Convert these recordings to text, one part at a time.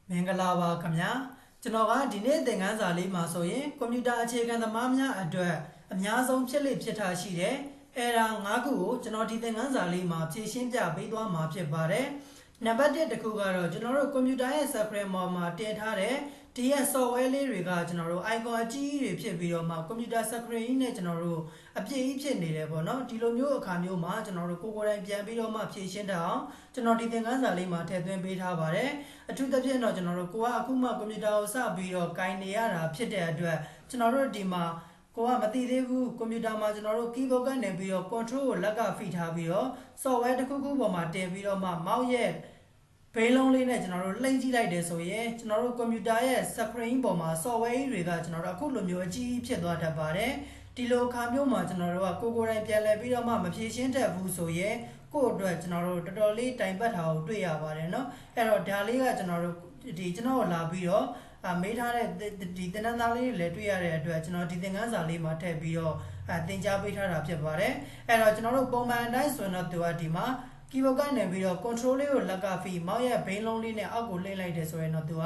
မင်္ဂလာပါခင်ဗျာကျွန်တော်ကဒီနေ့သင်ခန်းစာလေးမှာဆိုရင်ကွန်ပျူတာအခြေခံသမားများအတွက်အများဆုံးဖြစ်လေဖြစ်တာရှိတဲ့ error 5ခုကိုကျွန်တော်ဒီသင်ခန်းစာလေးမှာဖြည့်ရှင်းပြပေးသွားမှာဖြစ်ပါတယ်နံပါတ်1တစ်ခုကတော့ကျွန်တော်တို့ကွန်ပျူတာရဲ့ software မှာတင်ထားတဲ့ဒီရဲ့ software လေးတွေကကျွန်တော်တို့ icon အကြီးကြီးတွေဖြစ်ပြီးတော့မှကွန်ပျူတာ screen နဲ့ကျွန်တော်တို့အပြည့်ကြီးဖြစ်နေတယ်ပေါ့နော်ဒီလိုမျိုးအခါမျိုးမှာကျွန်တော်တို့ကိုယ်တိုင်ပြန်ပြီးတော့မှဖြည့်ရှင်းတတ်အောင်ကျွန်တော်ဒီသင်ခန်းစာလေးမှာထည့်သွင်းပေးထားပါတယ်အထူးသဖြင့်တော့ကျွန်တော်တို့ကိုကအခုမှကွန်ပျူတာကိုစပြီးတော့ကင်နေရတာဖြစ်တဲ့အတွက်ကျွန်တော်တို့ဒီမှာကိုကမသိသေးဘူးကွန်ပျူတာမှာကျွန်တော်တို့ keyboard ကနေပြီးတော့ control ကိုလက်ကဖိထားပြီးတော့ software တစ်ခုခုပေါ်မှာတင်ပြီးတော့မှ mouse ရဲ့ဘေးလုံးလေးနဲ့ကျွန်တော်တို့လှိမ့်ကြည့်လိုက်တယ်ဆိုရင်ကျွန်တော်တို့ကွန်ပျူတာရဲ့ screen ပေါ်မှာ software တွေကကျွန်တော်တို့အခုလိုမျိုးအကြီးကြီးဖြစ်သွားတတ်ပါတယ်ဒီလိုအခါမျိုးမှာကျွန်တော်တို့ကကိုယ်တိုင်ပြန်လဲပြီးတော့မှမဖြေရှင်းတတ်ဘူးဆိုရင်ကိုယ့်အတွက်ကျွန်တော်တို့တော်တော်လေးတိုင်ပတ်တာကိုတွေ့ရပါတယ်เนาะအဲ့တော့ဒါလေးကကျွန်တော်တို့ဒီကျွန်တော်လာပြီးတော့မေးထားတဲ့ဒီသင်တန်းသားလေးတွေလည်းတွေ့ရတဲ့အတွက်ကျွန်တော်ဒီသင်ခန်းစာလေးမှာထည့်ပြီးတော့သင်ကြားပေးထားတာဖြစ်ပါတယ်အဲ့တော့ကျွန်တော်တို့ပုံမှန်အတိုင်းဆိုရင်တော့သူကဒီမှာ keyboard ကနေပြီးတော့ control လေးကိုလက်ကဖိ mouse ရဲ့ဘိန်းလုံးလေးနဲ့အောက်ကိုလှည့်လိုက်တယ်ဆိုရင်တော့သူက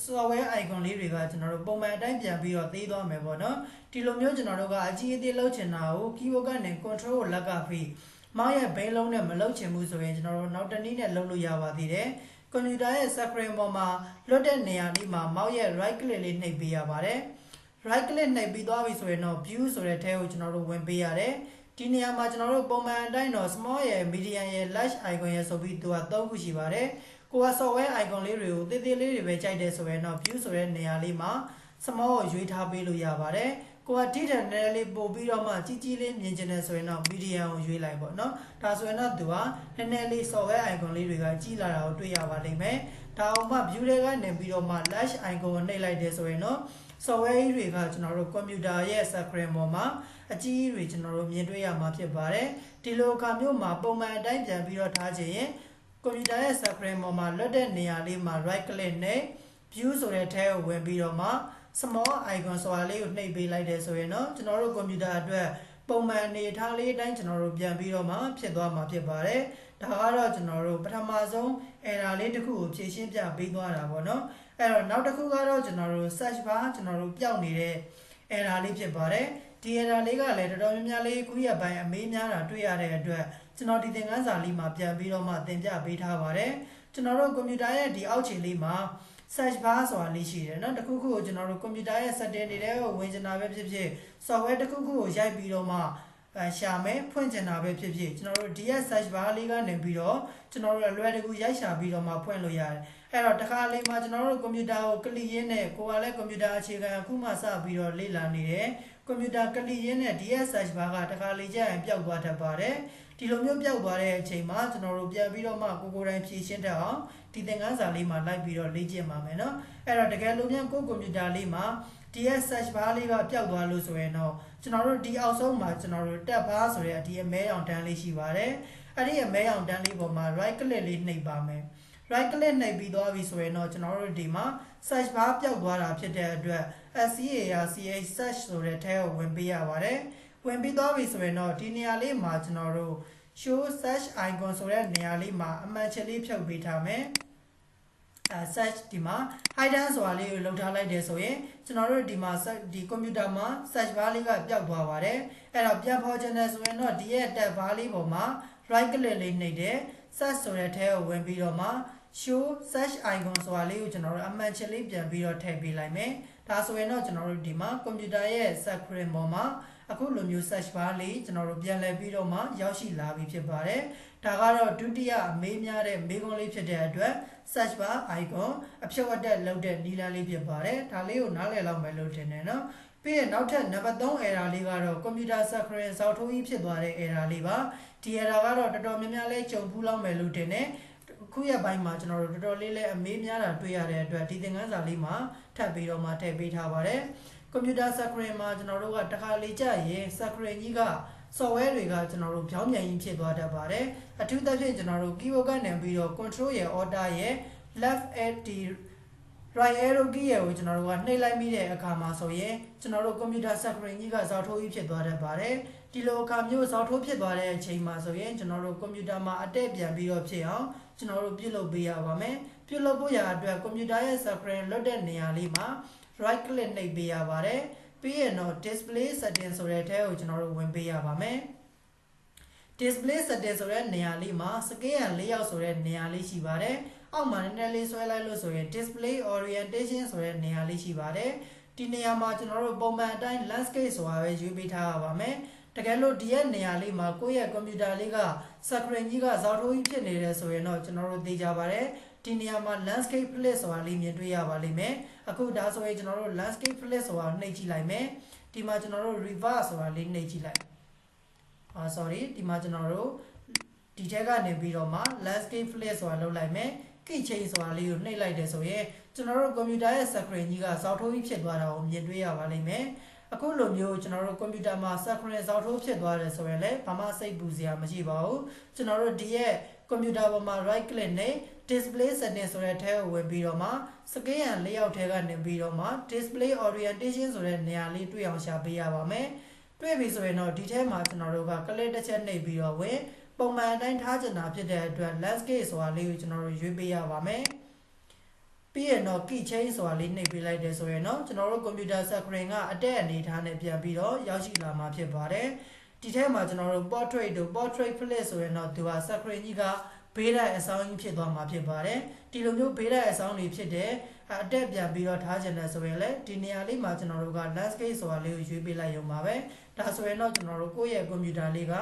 software icon လေးတွေကကျွန်တော်တို့ပုံမှန်အတိုင်းပြန်ပြီးတော့သေးသွားမယ်ပေါ့နော်ဒီလိုမျိုးကျွန်တော်တို့ကအကြီးအသေးလုပ်ချင်တာကို keyboard ကနေ control ကိုလက်ကဖိ mouse ရဲ့ဘိန်းလုံးနဲ့မလုပ်ချင်ဘူးဆိုရင်ကျွန်တော်တို့နောက်တစ်နည်းနဲ့လုပ်လို့ရပါသေးတယ်ကွန်ပျူတာရဲ့ screen ပေါ်မှာလွတ်တဲ့နေရာလေးမှာ mouse ရဲ့ right click လေးနှိပ်ပေးရပါတယ် right click နှိပ်ပြီးသွားပြီဆိုရင်တော့ view ဆိုတဲ့ထဲကိုကျွန်တော်တို့ဝင်ပေးရတယ်ဒီနေရာမှာကျွန်တော်တို့ပုံမှန်အတိုင်းတော့ small ရယ် medium ရယ် large icon ရယ်ဆိုပြီးသူက3ခုရှိပါတယ်ကိုက software icon လေးတွေကိုသေးသေးလေးတွေပဲကြိုက်တယ်ဆိုရင်တော့ view ဆိုတဲ့နေရာလေးမှာ small ကိုရွေးထားပေးလို့ရပါတယ်ကိုကထိတဲ့နည်းလေးပို့ပြီးတော့မှကြီးကြီးလေးမြင်ချင်တယ်ဆိုရင်တော့ medium ကိုရွေးလိုက်ပေါ့နော်ဒါဆိုရင်တော့သူကနည်းနည်းလေး software icon လေးတွေကကြီးလာတာကိုတွေ့ရပါလိမ့်မယ်ဒါအောင်မှ view တွေကနေပြီးတော့မှ large icon ကိုနှိပ်လိုက်တယ်ဆိုရင်တော့ software တွေကကျွန်တော်တို့ကွန်ပျူတာရဲ့ screen ပေါ်မှာအကြီးကြီးတွေကျွန်တော်တို့မြင်တွေ့ရမှာဖြစ်ပါတယ်ဒီလိုအခါမျိုးမှာပုံမှန်အတိုင်းပြန်ပြီးတော့ထားခြင်းရင်ကွန်ပျူတာရဲ့ screen ပေါ်မှာလွတ်တဲ့နေရာလေးမှာ right click နဲ့ view ဆိုတဲ့ထဲကိုဝင်ပြီးတော့မှ small icon ဆိုတာလေးကိုနှိပ်ပေးလိုက်တယ်ဆိုရင်တော့ကျွန်တော်တို့ကွန်ပျူတာအတွက်ပုံမှန်အနေထားလေးတိုင်းကျွန်တော်တို့ပြန်ပြီးတော့မှဖြစ်သွားမှာဖြစ်ပါတယ်ဒါကတော့ကျွန်တော်တို့ပထမဆုံး error လေးတစ်ခုကိုဖြည့်ရှင်းပြပေးသွားတာပေါ့နော်အဲ့တော့နောက်တစ်ခုကတော့ကျွန်တော်တို့ search bar ကျွန်တော်တို့ပျောက်နေတဲ့ error လေးဖြစ်ပါတယ်ဒီ error လေးကလည်းတော်တော်များများလေးခုရပိုင်းအမေးများတာတွေ့ရတဲ့အတွက်ကျွန်တော်ဒီသင်ခန်းစာလေးမှာပြန်ပြီးတော့မှသင်ပြပေးထားပါတယ်ကျွန်တော်တို့ကွန်ပျူတာရဲ့ဒီအောက်ခြေလေးမှာ search bar ဆိုတာလေးရှိတယ်เนาะတခုခုကိုကျွန်တော်တို့ကွန်ပျူတာရဲ့ setting တွေကိုဝင်ချင်တာပဲဖြစ်ဖြစ် software တခုခုကိုရိုက်ပြီးတော့မှရှာမယ်ဖွင့်ချင်တာပဲဖြစ်ဖြစ်ကျွန်တော်တို့ဒီရဲ့ search bar လေးကနေပြီးတော့ကျွန်တော်တို့အလွယ်တကူရိုက်ရှာပြီးတော့မှဖွင့်လို့ရတယ်အဲ့တော့တခါလေးမှာကျွန်တော်တို့ကွန်ပျူတာကိုကလစ်ရင်းနဲ့ကိုယ်ကလည်းကွန်ပျူတာအခြေခံအခုမှစပြီးတော့လေ့လာနေတယ်ကွန်ပျူတာကလစ်ရင်းနဲ့ဒီရဲ့ search bar ကတခါလေးကျရင်ပျောက်သွားတတ်ပါတယ်ဒီလိုမျိုးပျောက်သွားတဲ့အချိန်မှာကျွန်တော်တို့ပြန်ပြီးတော့မှကိုယ်တိုင်ဖြည့်ရှင်းတတ်အောင်ဒီသင်ခန်းစာလေးမှာလိုက်ပြီးတော့လေ့ကျင့်ပါမယ်เนาะအဲ့တော့တကယ်လို့မြန်ကိုယ်ကွန်ပျူတာလေးမှာဒီရဲ့ search bar လေးကပျောက်သွားလို့ဆိုရင်တော့ကျွန်တော်တို့ဒီအောက်ဆုံးမှာကျွန်တော်တို့ tab bar ဆိုတဲ့ဒီအမဲအောင်တန်းလေးရှိပါတယ်အဲ့ဒီအမဲအောင်တန်းလေးပေါ်မှာ right click လေးနှိပ်ပါမယ် right click နှိပ်ပြီးသွားပြီဆိုရင်တော့ကျွန်တော်တို့ဒီမှာ search bar ပျောက်သွားတာဖြစ်တဲ့အတွက် SCARCH search ဆိုတဲ့ထဲကိုဝင်ပေးရပါတယ်ဝင်ပြီးသွားပြီဆိုရင်တော့ဒီနေရာလေးမှာကျွန်တော်တို့ show search icon ဆိုတဲ့နေရာလေးမှာအမှန်ချက်လေးဖြုတ်ပေးထားမယ်search ဒီမှာ hidden ဆိုတာလေးကိုလှုပ်ထားလိုက်တယ်ဆိုရင်ကျွန်တော်တို့ဒီမှာဒီကွန်ပျူတာမှာ search bar လေးကပျောက်သွားပါတယ်အဲ့တော့ပြန်ဖော်ချင်တယ်ဆိုရင်တော့ဒီရဲ့ tab bar လေးပေါ်မှာ right click လေးနှိပ်တယ် search ဆိုတဲ့ထဲကိုဝင်ပြီးတော့မှ show search icon ဆိုတာလေးကိုကျွန်တော်တို့အမှန်ချက်လေးပြန်ပြီးတော့ထည့်ပေးလိုက်မယ်ဒါဆိုရင်တော့ကျွန်တော်တို့ဒီမှာကွန်ပျူတာရဲ့ screen ပေါ်မှာအခုလိုမျိုး search bar လေးကျွန်တော်တို့ပြန်လည်ပြီးတော့မှရောက်ရှိလာပြီဖြစ်ပါတယ်ဒါကတော့ဒုတိယအမေးများတဲ့မေးခွန်းလေးဖြစ်တဲ့အတွက် search bar icon အဖြုတ်အတက်လုပ်တဲ့နည်းလမ်းလေးဖြစ်ပါတယ်ဒါလေးကိုနားလည်လောက်မယ်လို့ထင်တယ်နော်ပြီးရင်နောက်ထပ်နံပါတ်3 error လေးကတော့ကွန်ပျူတာ screen စောက်ထိုးကြီးဖြစ်သွားတဲ့ error လေးပါဒီ error ကတော့တော်တော်များများလေးကြုံဖူးလောက်မယ်လို့ထင်တယ်ခုရပိုင်းမှာကျွန်တော်တို့တော်တော်လေးလည်းအမေးများတာတွေ့ရတဲ့အတွက်ဒီသင်ခန်းစာလေးမှာထပ်ပြီးတော့မှထည့်ပေးထားပါတယ်ကွန်ပျူတာ screen မှာကျွန်တော်တို့ကတခါလေကြာရင် screen ကြီးက software တွေကကျွန်တော်တို့ပြောင်းပြန်ကြီးဖြစ်သွားတတ်ပါတယ်အထူးသဖြင့်ကျွန်တော်တို့ keyboard ကနေပြီးတော့ control ရယ် order ရယ် left at right arrow key ရယ်ကိုကျွန်တော်တို့ကနှိပ်လိုက်မိတဲ့အခါမှာဆိုရင်ကျွန်တော်တို့ computer screen ကြီးကဇောက်ထိုးကြီးဖြစ်သွားတတ်ပါတယ်ဒီလိုအခါမျိုးဇောက်ထိုးဖြစ်သွားတဲ့အချိန်မှာဆိုရင်ကျွန်တော်တို့ computer မှာအတက်ပြန်ပြီးတော့ဖြစ်အောင်ကျွန်တော်တို့ပြုလုပ်ပေးရပါမယ် ပြုလုပ်ဖို့ရာအတွက်ကွန်ပျူတာရဲ့ screen လွတ်တဲ့နေရာလေးမှာ right click နှိပ်ပေးရပါတယ်ပြီးရင်တော့ display setting ဆိုတဲ့အထဲကိုကျွန်တော်တို့ဝင်ပေးရပါမယ် display setting ဆိုတဲ့နေရာလေးမှာ scale and layout ဆိုတဲ့နေရာလေးရှိပါတယ်အောက်မှာနည်းနည်းလေးဆွဲလိုက်လို့ဆိုရင် display orientation ဆိုတဲ့နေရာလေးရှိပါတယ်ဒီနေရာမှာကျွန်တော်တို့ပုံမှန်အတိုင်း landscape ဆိုတာပဲရွေးပေးထားရပါမယ်တကယ်လို့ဒီရဲ့နေရာလေးမှာကိုယ့်ရဲ့ကွန်ပျူတာလေးက screen ကြီးကဇောက်ထိုးကြီးဖြစ်နေတယ်ဆိုရင်တော့ကျွန်တော်တို့သိကြပါတယ်ဒီနေရာမှာ landscape flip ဆိုတာလေးမြင်တွေ့ရပါလိမ့်မယ်အခုဒါဆိုရင်ကျွန်တော်တို့ landscape flip ဆိုတာနှိပ်ကြည့်လိုက်မယ်ဒီမှာကျွန်တော်တို့ reverse ဆိုတာလေးနှိပ်ကြည့်လိုက်sorry ဒီမှာကျွန်တော်တို့ဒီထက်ကနေပြီးတော့မှ landscape flip ဆိုတာလုပ်လိုက်မယ် key change ဆိုတာလေးကိုနှိပ်လိုက်တယ်ဆိုရင်ကျွန်တော်တို့ကွန်ပျူတာရဲ့ screen ကြီးကဇောက်ထိုးကြီးဖြစ်သွားတာကိုမြင်တွေ့ရပါလိမ့်မယ်အခုလိုမျိုးကျွန်တော်တို့ကွန်ပျူတာမှာ screen ဇောက်ထိုးဖြစ်သွားတယ်ဆိုရင်လည်းဘာမှစိတ်ပူစရာမရှိပါဘူးကျွန်တော်တို့ဒီရဲ့ကွန်ပျူတာပေါ်မှာ right click နဲ့ display setting ဆိုတဲ့ထဲကိုဝင်ပြီးတော့မှ scale and layout ထဲကနေပြီးတော့မှ display orientation ဆိုတဲ့နေရာလေးတွေ့အောင်ရှာပေးရပါမယ်တွေ့ပြီဆိုရင်တော့ဒီထဲမှာကျွန်တော်တို့က click တစ်ချက်နှိပ်ပြီးတော့ဝင်ပုံမှန်အတိုင်းထားချင်တာဖြစ်တဲ့အတွက် landscape ဆိုတာလေးကိုကျွန်တော်တို့ရွေးပေးရပါမယ်ပြီးရင်တော့ key change ဆိုတာလေးနှိပ်ပေးလိုက်တယ်ဆိုရင်တော့ကျွန်တော်တို့ကွန်ပျူတာ screen ကအတက်အနေထားနဲ့ပြန်ပြီးတော့ရောက်ရှိလာမှာဖြစ်ပါတယ်ဒီထဲမှာကျွန်တော်တို့ portrait တို့ portrait flip ဆိုရင်တော့သူက screen ကြီးကဘေးတိုက်အဆောင်ကြီးဖြစ်သွားမှာဖြစ်ပါတယ်ဒီလိုမျိုးဘေးတိုက်အဆောင်တွေဖြစ်တဲ့အတက်ပြန်ပြီးတော့ထားချင်တယ်ဆိုရင်လည်းဒီနေရာလေးမှာကျွန်တော်တို့က landscape ဆိုတာလေးကိုရွေးပေးလိုက်ရုံပါပဲဒါဆိုရင်တော့ကျွန်တော်တို့ကိုယ့်ရဲ့ကွန်ပျူတာလေးက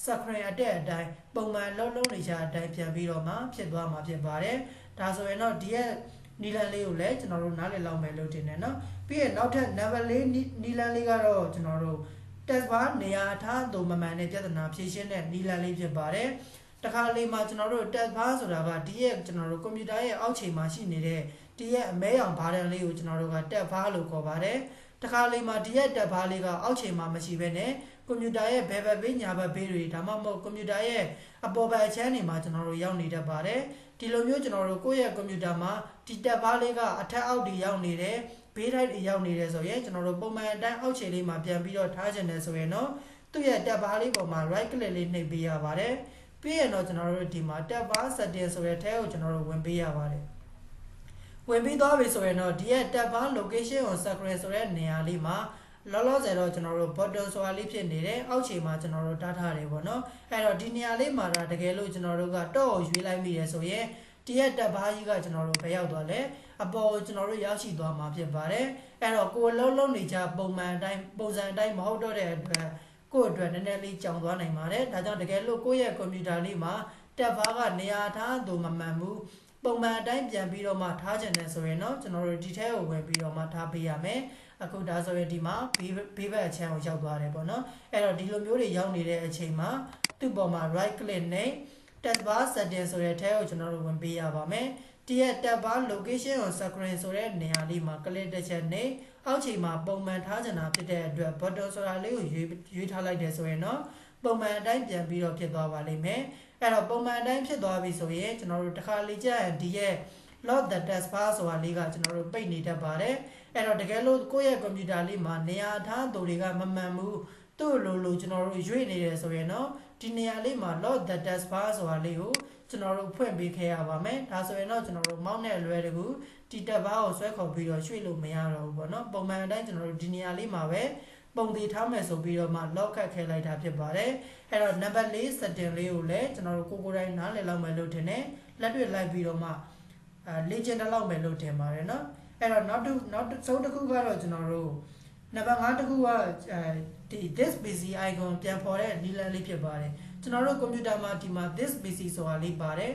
screen အတက်အတိုင်းပုံမှန်လုံးနေချာအတိုင်းပြန်ပြီးတော့မှဖြစ်သွားမှာဖြစ်ပါတယ်ဒါဆိုရင်တော့ဒီရဲ့နီလန်လေးကိုလည်းကျွန်တော်တို့နားလည်လောက်မယ်လို့ထင်တယ်နော်ပြီးရင်နောက်ထပ် number 4နီလန်လေးကတော့ကျွန်တော်တို့ test bar နေရာထားသူမမှန်တဲ့ပြဿနာဖြေရှင်းတဲ့နီလန်လေးဖြစ်ပါတယ်တခါလေမှာကျွန်တော်တို့ test bar ဆိုတာကဒီရဲ့ကျွန်တော်တို့ကွန်ပျူတာရဲ့အောက်ခြေမှာရှိနေတဲ့ဒီရဲ့အမဲရောင်ဘာတန်လေးကိုကျွန်တော်တို့က test bar လို့ခေါ်ပါတယ်တခါလေမှာဒီရဲ့ test bar လေးကအောက်ခြေမှာမရှိဘဲနဲ့ကွန်ပျူတာရဲ့ဘယ်ဘက်ဘေးညာဘက်ဘေးတွေဒါမှမဟုတ်ကွန်ပျူတာရဲ့အပေါ်ဘက်အခြမ်းတွေမှာကျွန်တော်တို့ရောက်နေတတ်ပါတယ်ဒီလိုမျိုးကျွန်တော်တို့ကိုယ့်ရဲ့ကွန်ပျူတာမှာဒီ tab bar လေးကအထက်အောက်တွေရောက်နေတယ်ဘေးတိုက်တွေရောက်နေတယ်ဆိုရင်ကျွန်တော်တို့ပုံမှန်အတိုင်းအောက်ခြေလေးမှာပြန်ပြီးတော့ထားချင်တယ်ဆိုရင်တော့သူ့ရဲ့ tab bar လေးပေါ်မှာ right click လေးနှိပ်ပေးရပါတယ်ပြီးရင်တော့ကျွန်တော်တို့ဒီမှာ tab bar setting ဆိုတဲ့ထဲကိုကျွန်တော်တို့ဝင်ပေးရပါတယ်ဝင်ပြီးသွားပြီဆိုရင်တော့ဒီရဲ့ tab bar location on screen ဆိုတဲ့နေရာလေးမှာလောလောဆယ်တော့ကျွန်တော်တို့ button ဆိုတာလေးဖြစ်နေတယ်အောက်ခြေမှာကျွန်တော်တို့တားထားတယ်ပေါ့နော်အဲ့တော့ဒီနေရာလေးမှာဒါတကယ်လို့ကျွန်တော်တို့ကတော့ရွေးလိုက်မိတယ်ဆိုရင်ဒီရဲ့ tab bar ကြီးကကျွန်တော်တို့ဘယ်ရောက်သွားလဲအပေါ်ကိုကျွန်တော်တို့ရောက်ရှိသွားမှာဖြစ်ပါတယ်အဲ့တော့ကိုယ်လုံးနေကြပုံမှန်အတိုင်းပုံစံအတိုင်းမဟုတ်တော့တဲ့အတွက်ကိုယ့်အတွက်နည်းနည်းလေးကြောင်သွားနိုင်ပါတယ်ဒါကြောင့်တကယ်လို့ကိုယ့်ရဲ့ကွန်ပျူတာလေးမှာ tab bar ကနေရာထားသူမမှန်ဘူးပုံမှန်အတိုင်းပြန်ပြီးတော့မှထားချင်တယ်ဆိုရင်တော့ကျွန်တော်တို့ဒီထဲကိုဝင်ပြီးတော့မှထားပေးရမယ်အခုဒါဆိုရင်ဒီမှာဘေးဘက်အချမ်းကိုရောက်သွားတယ်ပေါ့နော်အဲ့တော့ဒီလိုမျိုးတွေရောက်နေတဲ့အချိန်မှာသူ့ပေါ်မှာ right click နဲ့ test bar setting ဆိုတဲ့ထဲကိုကျွန်တော်တို့ဝင်ပေးရပါမယ်ဒီရဲ့ tab bar location on screen ဆိုတဲ့နေရာလေးမှာ click တစ်ချက်နဲ့အောက်ခြေမှာပုံမှန်ထားချင်တာဖြစ်တဲ့အတွက် button ဆိုတာလေးကိုရွေးထားလိုက်တယ်ဆိုရင်တော့ပုံမှန်အတိုင်းပြန်ပြီးတော့ဖြစ်သွားပါလိမ့်မယ်အဲ့တော့ပုံမှန်အတိုင်းဖြစ်သွားပြီဆိုရင်ကျွန်တော်တို့တစ်ခါလေကြာရင်ဒီရဲ့ load the test bar ဆိုတာလေးကကျွန်တော်တို့ပိတ်နေတတ်ပါတယ်အဲ့တော့တကယ်လို့ကိုယ့်ရဲ့ကွန်ပျူတာလေးမှာနေရာထားသူတွေကမမှန်ဘူးသူ့လိုကျွန်တော်တို့ရွေ့နေတယ်ဆိုရင်တော့ဒီနေရာလေးမှာ load the test bar ဆိုတာလေးကိုကျွန်တော်တို့ဖွင့်ပေးခဲ့ရပါမယ်ဒါဆိုရင်တော့ကျွန်တော်တို့မောင်းနဲ့လွယ်တကူဒီ tab bar ကိုဆွဲခေါ်ပြီးတော့ရွှေ့လို့မရတော့ဘူးပေါ့နော်ပုံမှန်အတိုင်းကျွန်တော်တို့ဒီနေရာလေးမှာပဲပုံသေးထားမယ်ဆိုပြီးတော့မှ lock ခတ်ခဲလိုက်တာဖြစ်ပါတယ်အဲ့တော့ number 4 setting လေးကိုလည်းကျွန်တော်တို့ကိုယ်တိုင်နားလည်လောက်မယ်လို့ထင်တယ်လက်တွေ့လိုက်ပြီးတော့မှလေ့ကျင့်တော့လောက်မယ်လို့ထင်ပါတယ်နော်အဲ့တော့နောက်ဆုံးတစ်ခုကတော့ကျွန်တော်တို့နံပါတ်5တစ်ခုကဒီ this PC icon ပြန်ပေါ်တဲ့နီလန်လေးဖြစ်ပါတယ်ကျွန်တော်တို့ကွန်ပျူတာမှာဒီမှာ this PC ဆိုတာလေးပါတယ်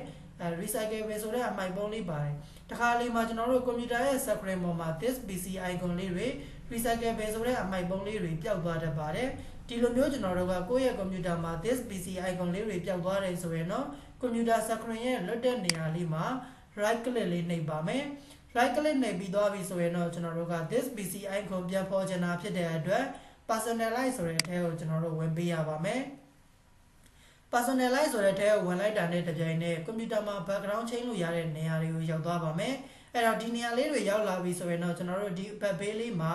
recyclable ဆိုတဲ့အမိုက်ပုံးလေးပါတယ်တခါလေးမှာကျွန်တော်တို့ကွန်ပျူတာရဲ့ screen ပေါ်မှာ this PC icon လေးတွေ recyclable ဆိုတဲ့အမိုက်ပုံးလေးတွေပျောက်သွားတတ်ပါတယ်ဒီလိုမျိုးကျွန်တော်တို့ကကိုယ့်ရဲ့ကွန်ပျူတာမှာ this PC icon လေးတွေပျောက်သွားတယ်ဆိုရင်တော့ကွန်ပျူတာ screen ရဲ့လွတ်တဲ့နေရာလေးမှာ right click လေးနှိပ်ပါမယ် right click နှိပ်ပြီးသွားပြီဆိုရင်တော့ကျွန်တော်တို့က this PC icon ပြန်ပေါ်ချင်တာဖြစ်တဲ့အတွက် personalize ဆိုတဲ့အထဲကိုကျွန်တော်တို့ဝင်ပေးရပါမယ် personalize ဆိုတဲ့အထဲကိုဝင်လိုက်တာနဲ့တပြိုင်နက်ကွန်ပျူတာမှာ background change လို့ရတဲ့နေရာတွေကိုရောက်သွားပါမယ်အဲ့တော့ဒီနေရာလေးတွေရောက်လာပြီဆိုရင်တော့ကျွန်တော်တို့ဒီ back page လေးမှာ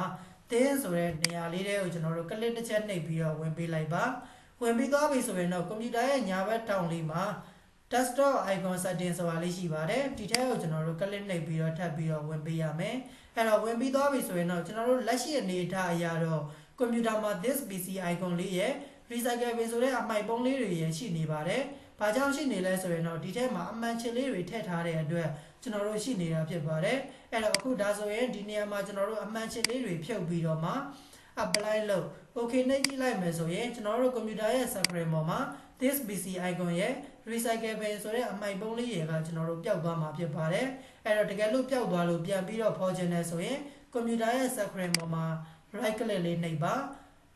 thin ဆိုတဲ့နေရာလေးတွေကိုကျွန်တော်တို့ click တစ်ချက်နှိပ်ပြီးတော့ဝင်ပေးလိုက်ပါဝင်ပြီးသွားပြီဆိုရင်တော့ကွန်ပျူတာရဲ့ညာဘက်တောင်လေးမှာ desktop icon setting ဆိုတာလေးရှိပါတယ်ဒီထဲကိုကျွန်တော်တို့ click နှိပ်ပြီးတော့ထပ်ပြီးတော့ဝင်ပေးရမယ်အဲ့တော့ဝင်ပြီးသွားပြီဆိုရင်တော့ကျွန်တော်တို့လက်ရှိအနေအထားအရာတော့ computer မှာ this pc icon လေးရဲ့ recycle bin ဆိုတဲ့အမိုက်ပုံးလေးတွေရရှိနေပါတယ်။ဘာကြောင့်ရှိနေလဲဆိုရင်တော့ဒီထဲမှာအမှန်ချစ်လေးတွေထည့်ထားတဲ့အတွက်ကျွန်တော်တို့ရှိနေတာဖြစ်ပါတယ်။အဲ့တော့အခုဒါဆိုရင်ဒီနေရာမှာကျွန်တော်တို့အမှန်ချစ်လေးတွေဖြုတ်ပြီးတော့မှ apply လုပ် okay နှိပ်ကြည့်လိုက်မယ်ဆိုရင်ကျွန်တော်တို့ computer ရဲ့ screen ပေါ်မှာ this pc icon ရဲ့ recycle bin ဆိုတဲ့အမိုက်ပုံးလေးတွေကကျွန်တော်တို့ပျောက်သွားမှာဖြစ်ပါတယ်။အဲ့တော့တကယ်လို့ပျောက်သွားလို့ပြန်ပြီးတော့ဖော်ချင်တယ်ဆိုရင် computer ရဲ့ screen ပေါ်မှာ right click လေးနှိပ်ပါ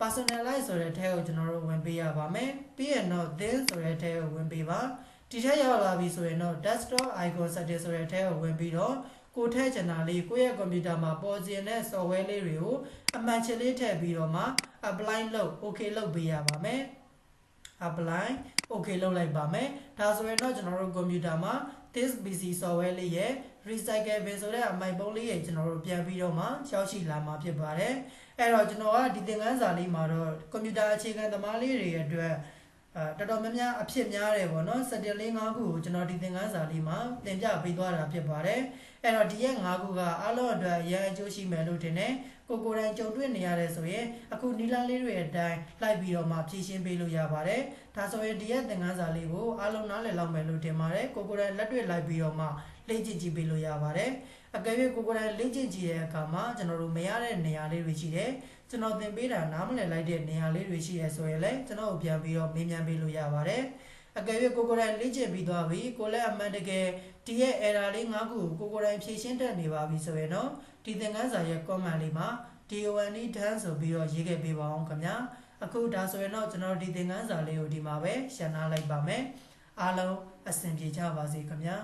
personalize ဆိုတဲ့ထဲကိုကျွန်တော်တို့ဝင်ပေးရပါမယ်ပြီးရင်တော့ this ဆိုတဲ့ထဲကိုဝင်ပေးပါဒီထဲရောက်လာပြီဆိုရင်တော့ desktop icon setting ဆိုတဲ့ထဲကိုဝင်ပြီးတော့ကိုထည့်ချင်တာလေးကိုယ့်ရဲ့ computer မှာပေါ်ကျင်တဲ့ software လေးတွေကိုအမှန်ချစ်လေးထည့်ပြီးတော့မှ apply လုပ် okay လုပ်ပေးရပါမယ် apply okay လုပ်လိုက်ပါမယ်ဒါဆိုရင်တော့ကျွန်တော်တို့ computer မှာ this pc software လေးရဲ့ recycle bin ဆိုတဲ့အမိုက်ပုံးလေးရဲ့ကျွန်တော်တို့ပြန်ပြီးတော့မှရောက်ရှိလာမှာဖြစ်ပါတယ်အဲ့တော့ကျွန်တော်ကဒီသင်ခန်းစာလေးမှာတော့ computer အခြေခံသမားလေးတွေအတွက်တော်တော်များများအဖြစ်များတယ်ပေါ့နော်စက်တင်လေး၅ခုကိုကျွန်တော်ဒီသင်ခန်းစာလေးမှာသင်ပြပေးသွားတာဖြစ်ပါတယ်အဲ့တော့ဒီရဲ့၅ခုကအားလုံးအတွက်အရင်အကျိုးရှိမယ်လို့ထင်တယ်ကိုယ်တိုင်ကြုံတွေ့နေရတယ်ဆိုရင်အခုနီလန်းလေးတွေအတိုင်းလိုက်ပြီးတော့မှဖြည့်ရှင်းပေးလို့ရပါတယ်ဒါဆိုရင်ဒီရဲ့သင်ခန်းစာလေးကိုအားလုံးနားလည်လောက်မယ်လို့ထင်ပါတယ်ကိုယ်တိုင်လက်တွေ့လိုက်ပြီးတော့မှလေ့ကျင့်ကြည့်ပေးလို့ရပါတယ်အကယ်၍ကိုယ်တိုင်လေ့ကျင့်ကြည့်တဲ့အခါမှာကျွန်တော်တို့မရတဲ့နေရာလေးတွေရှိတယ်ကျွန်တော်သင်ပေးတာနားမလည်လိုက်တဲ့နေရာလေးတွေရှိရဆိုရင်လည်းကျွန်တော်ပြန်ပြီးတော့မေးမြန်းပေးလို့ရပါတယ်အကယ်၍ကိုယ်တိုင်လေ့ကျင့်ပြီးသွားပြီကိုလည်းအမှန်တကယ်ဒီရဲ့ error လေး၅ခုကိုကိုယ်တိုင်ဖြေရှင်းတတ်နေပါပြီဆိုရင်တော့ဒီသင်ခန်းစာရဲ့ comment လေးမှာ DONE done ဆိုပြီးတော့ရေးခဲ့ပေးပါအောင်ခင်ဗျာအခုဒါဆိုရင်တော့ကျွန်တော်ဒီသင်ခန်းစာလေးကိုဒီမှာပဲရှင်းထားလိုက်ပါမယ်အားလုံးအဆင်ပြေကြပါစေခင်ဗျာ